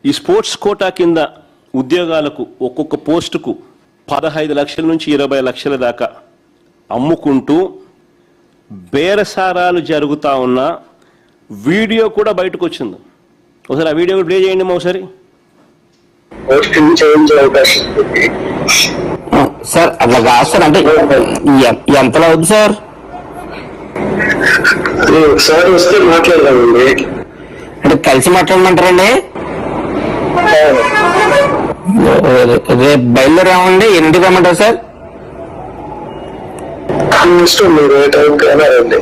ఈ sports quota కింద ఉద్యోగాలకు ఒక్కొక్క పోస్టుకు 15 లక్షల నుంచి 20 లక్షల దాకా అమ్ముకుంటూ బేరసారాలు జరుగుతూ ఉన్న వీడియో కూడా బయటకు వచ్చింది. ఒకసారి ఆ వీడియో కూడా ప్లే చేయండి ఒకసారి. సార్ అట్లా కాదు సార్, అంటే ఎంతలో అవుతుంది సార్? ఒకసారి వస్తే మాట్లాడదామండి. అంటే కలిసి మాట్లాడమంటారండి? రేపు బయలుదేరామండి. ఎన్నింటికి రమ్మంటారు సార్? ఇష్టం, మీరు ఏ టైం కావాలండి.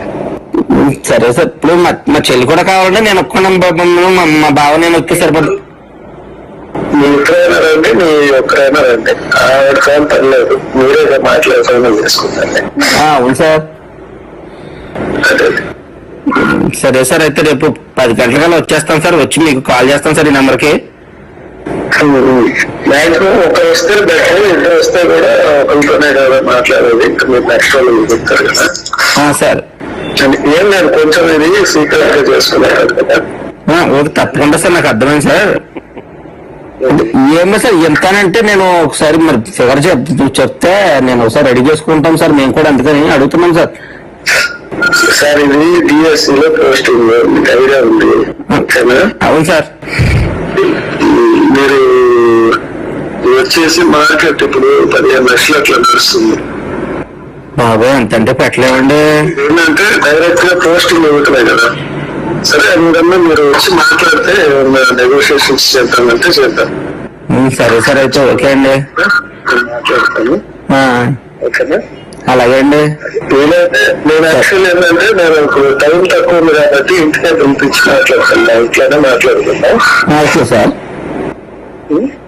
సరే సార్, ఇప్పుడు మా చెల్లి కూడా కావాలంటే నేను ఒక్కన మా బావ నేను వస్తే సరిపడు. మీ ఒక్కరైనా రండి, మీ ఒక్కరైనా రండి, ఆవిడ కావాలి పర్లేదు, మీరే మాట్లాడుకోవడం చేసుకుంటాండి. అవును సార్. అదే సరే సార్, అయితే రేపు 10 గంటలకల్లా వచ్చేస్తాను సార్. వచ్చి మీకు కాల్ చేస్తాను సార్ ఈ నెంబర్కి. మాక్సిమం ఒకరు వస్తే బెటర్, ఇద్దరు వస్తే కూడా ఒకరితోనే కదా మాట్లాడేది. ఇంకా మీరు నెక్స్ట్ వాళ్ళు చెప్తారు కదా సార్. ఏం లేదు, కొంచెం ఇది సీక్రెట్ గా చేసుకున్నారు కదా. ఓకే, తప్పకుండా సార్, నాకు అర్థమైంది సార్. ఏమో సార్, ఎంతనంటే నేను ఒకసారి మరి ఫిగర్ చెప్తే నేను ఒకసారి రెడీ చేసుకుంటాం సార్. మేము కూడా అందుకని అడుగుతున్నాం సార్. సార్ ఇది డిఎస్సీలో పోస్టింగ్ ఐడియా ఉంది. అవును సార్. మీరు వచ్చేసి మార్కెట్ ఇప్పుడు 15 లక్షలు అట్లా నడుస్తుంది. బాబా ఎంతంటే పెట్టలేమండి. ఏంటంటే డైరెక్ట్ గా పోస్టింగ్ ఇవ్వట్లేదు కదా. సరే అందుకన్నా మీరు వచ్చి మాట్లాడితే నెగోషియేషన్స్ చేద్దామంటే చేద్దాం. సరే సార్, అయితే ఓకే అండి, మాట్లాడతాను. ఓకేనా? అలాగే అండి. నేను యాక్చువల్ ఏంటంటే నేను టైం తక్కువ ఉంది కాబట్టి ఇంటికే పిలిపించి మాట్లాడుతున్నా. ఇట్లానే మాట్లాడుతున్నా. ఓకే సార్,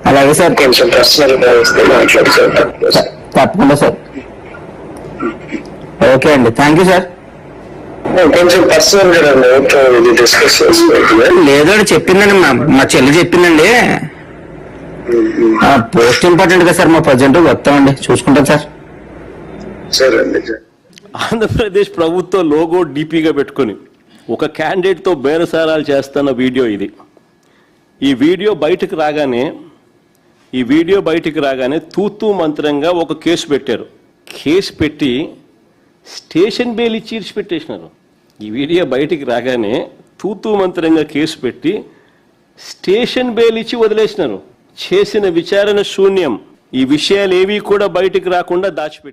అలాగే సార్. కొంచెం పర్సనల్ గా వస్తే మాట్లాడుతాను. తప్పకుండా సార్. ఓకే అండి, థ్యాంక్ యూ సార్. కొంచెం పర్సనల్ గా ఇది డిస్కస్ చేసుకోవాలి. లేదండి, చెప్పిందండి మా చెల్లి చెప్పిందండి. పోస్ట్ ఇంపార్టెంట్ కదా సార్, మా ప్రజెంట్ వస్తామండి, చూసుకుంటాం సార్. సరే అండి. ఆంధ్రప్రదేశ్ ప్రభుత్వ లోగో డీపీగా పెట్టుకుని ఒక క్యాండిడేట్తో బేరసారాలు చేస్తున్న వీడియో ఇది. ఈ వీడియో బయటికి రాగానే తూతూ మంత్రంగా ఒక కేసు పెట్టారు. కేసు పెట్టి స్టేషన్ బెయిల్ ఇచ్చి ఇడిచిపెట్టేసినారు. ఈ వీడియో బయటికి రాగానే తూతూ మంత్రంగా కేసు పెట్టి స్టేషన్ బెయిల్ ఇచ్చి వదిలేసినారు. చేసిన విచారణ శూన్యం. ఈ విషయాలు ఏవి కూడా బయటికి రాకుండా దాచిపెట్టి